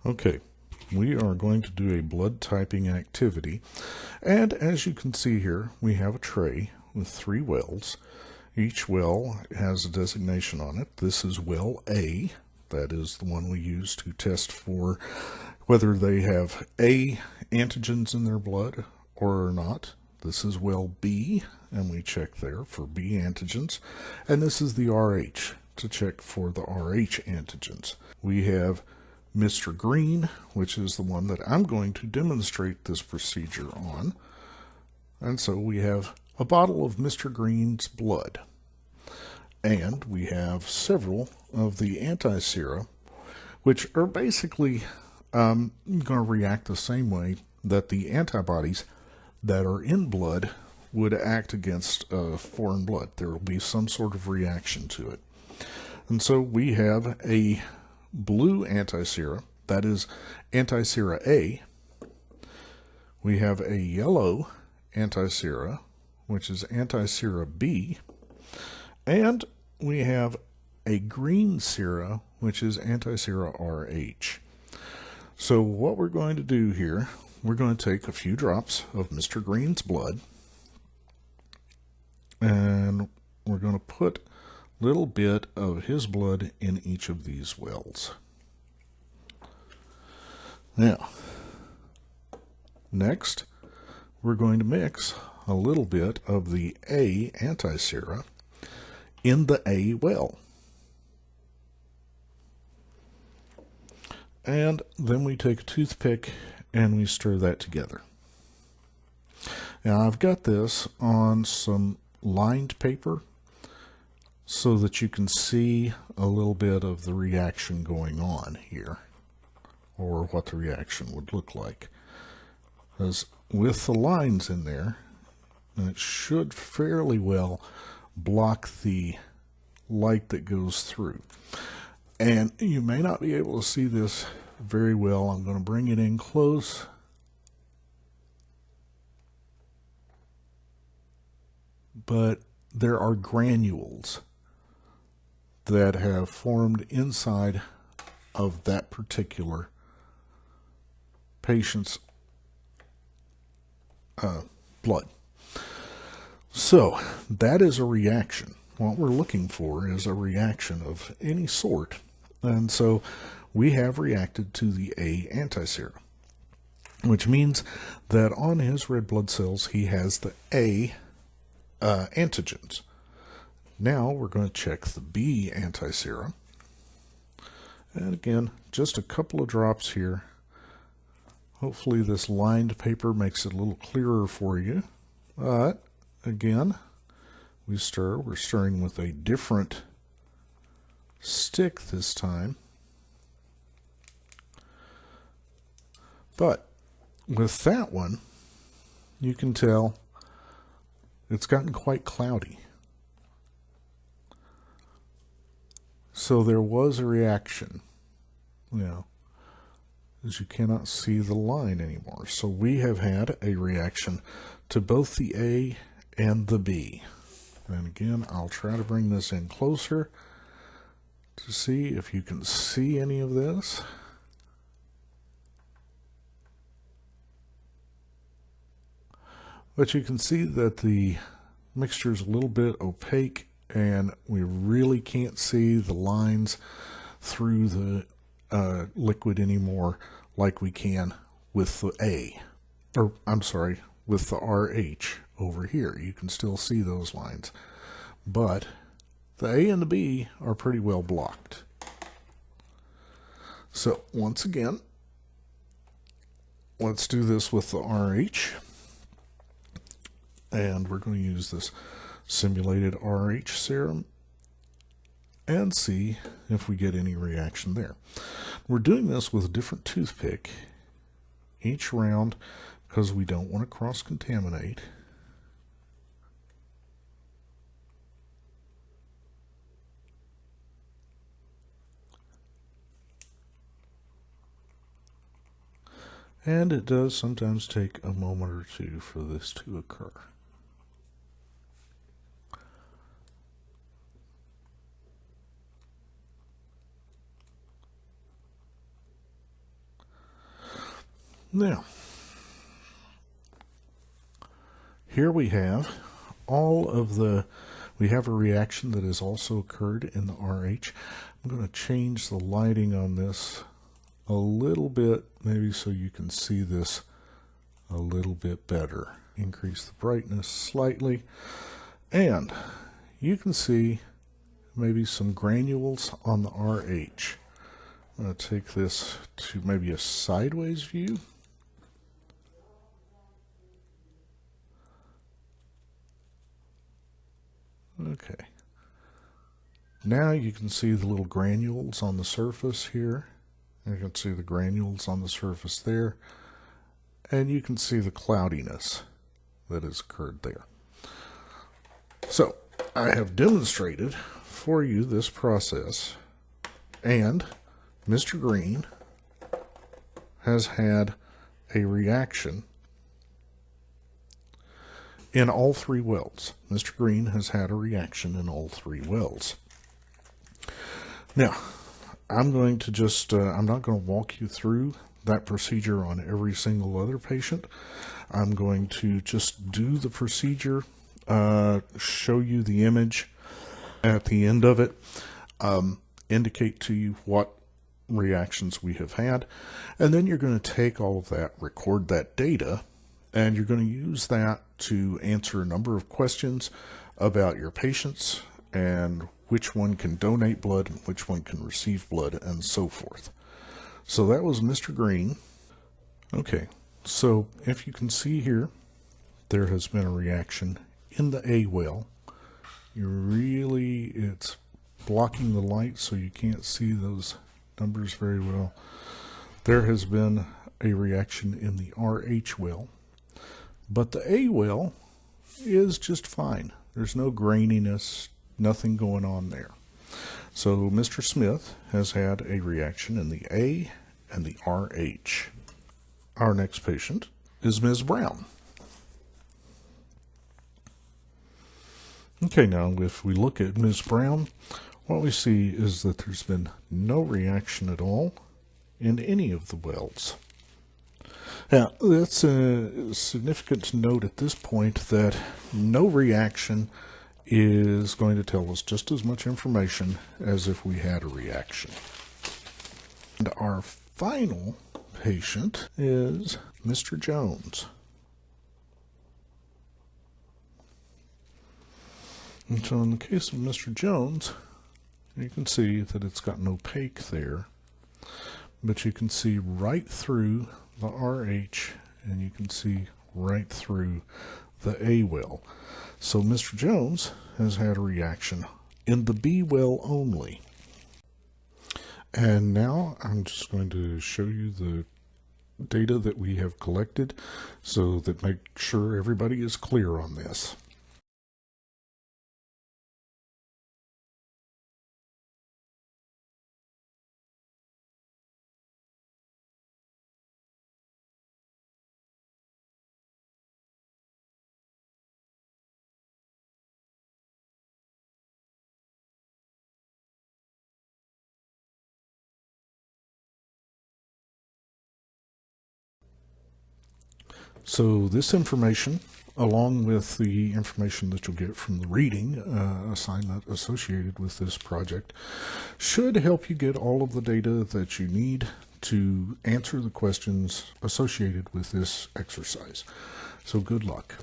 Okay, we are going to do a blood typing activity, and as you can see here, we have a tray with 3 wells. Each well has a designation on it. This is well A. That is the one we use to test for whether they have A antigens in their blood or not. This is well B, and we check there for B antigens. And this is the RH to check for the RH antigens. We have Mr. Green, which is the one that I'm going to demonstrate this procedure on. And so we have a bottle of Mr. Green's blood. And we have several of the anti-sera, which are basically going to react the same way that the antibodies that are in blood would act against foreign blood. There will be some sort of reaction to it. And so we have a blue anti-sera, that is anti-sera A. We have a yellow anti-sera, which is anti-sera B. And we have a green sera, which is anti-sera RH. So what we're going to do here, we're going to take a few drops of Mr. Green's blood, and we're going to put a little bit of his blood in each of these wells. Now, next, we're going to mix a little bit of the A anti-sera in the A well. And then we take a toothpick and we stir that together. Now I've got this on some lined paper so that you can see a little bit of the reaction going on here, or what the reaction would look like. Because with the lines in there, it should fairly well block the light that goes through. And you may not be able to see this very well. I'm going to bring it in close. But there are granules that have formed inside of that particular patient's blood. So that is a reaction. What we're looking for is a reaction of any sort. And so we have reacted to the A anti-sera, which means that on his red blood cells he has the A antigens. Now we're going to check the B anti-sera. And again, just a couple of drops here. Hopefully this lined paper makes it a little clearer for you. But again, we stir. We're stirring with a different stick this time. But with that one, you can tell it's gotten quite cloudy. So there was a reaction, as you cannot see the line anymore. So we have had a reaction to both the A and the B. And again, I'll try to bring this in closer to see if you can see any of this. But you can see that the mixture is a little bit opaque, and we really can't see the lines through the liquid anymore like we can with the A. Or, I'm sorry, with the RH over here. You can still see those lines. But the A and the B are pretty well blocked. So, once again, let's do this with the RH. And we're going to use this simulated RH serum and see if we get any reaction there. We're doing this with a different toothpick each round because we don't want to cross-contaminate. And it does sometimes take a moment or two for this to occur. Now, here we have we have a reaction that has also occurred in the RH. I'm going to change the lighting on this a little bit, maybe so you can see this a little bit better. Increase the brightness slightly, and you can see maybe some granules on the RH. I'm going to take this to maybe a sideways view. Okay. Now you can see the little granules on the surface here. You can see the granules on the surface there. And you can see the cloudiness that has occurred there. So, I have demonstrated for you this process, and Mr. Green has had a reaction in all three wells. Mr. Green has had a reaction in all three wells. Now, I'm going to just, I'm not going to walk you through that procedure on every single other patient. I'm going to just do the procedure, show you the image at the end of it, indicate to you what reactions we have had, and then you're going to take all of that, record that data, and you're going to use that to answer a number of questions about your patients and which one can donate blood and which one can receive blood and so forth. So that was Mr. Green. Okay, so if you can see here, there has been a reaction in the A well. It's blocking the light so you can't see those numbers very well. There has been a reaction in the RH well, but the A well is just fine. There's no graininess, nothing going on there. So Mr. Smith has had a reaction in the A and the RH. Our next patient is Ms. Brown. Okay, now if we look at Ms. Brown, what we see is that there's been no reaction at all in any of the wells. Now, that's significant to note at this point that no reaction is going to tell us just as much information as if we had a reaction. And our final patient is Mr. Jones. And so in the case of Mr. Jones, you can see that it's got an opaque there, but you can see right through the RH, and you can see right through the A well. So Mr. Jones has had a reaction in the B well only. And now I'm just going to show you the data that we have collected so that make sure everybody is clear on this. So this information, along with the information that you'll get from the reading assignment associated with this project, should help you get all of the data that you need to answer the questions associated with this exercise. So good luck.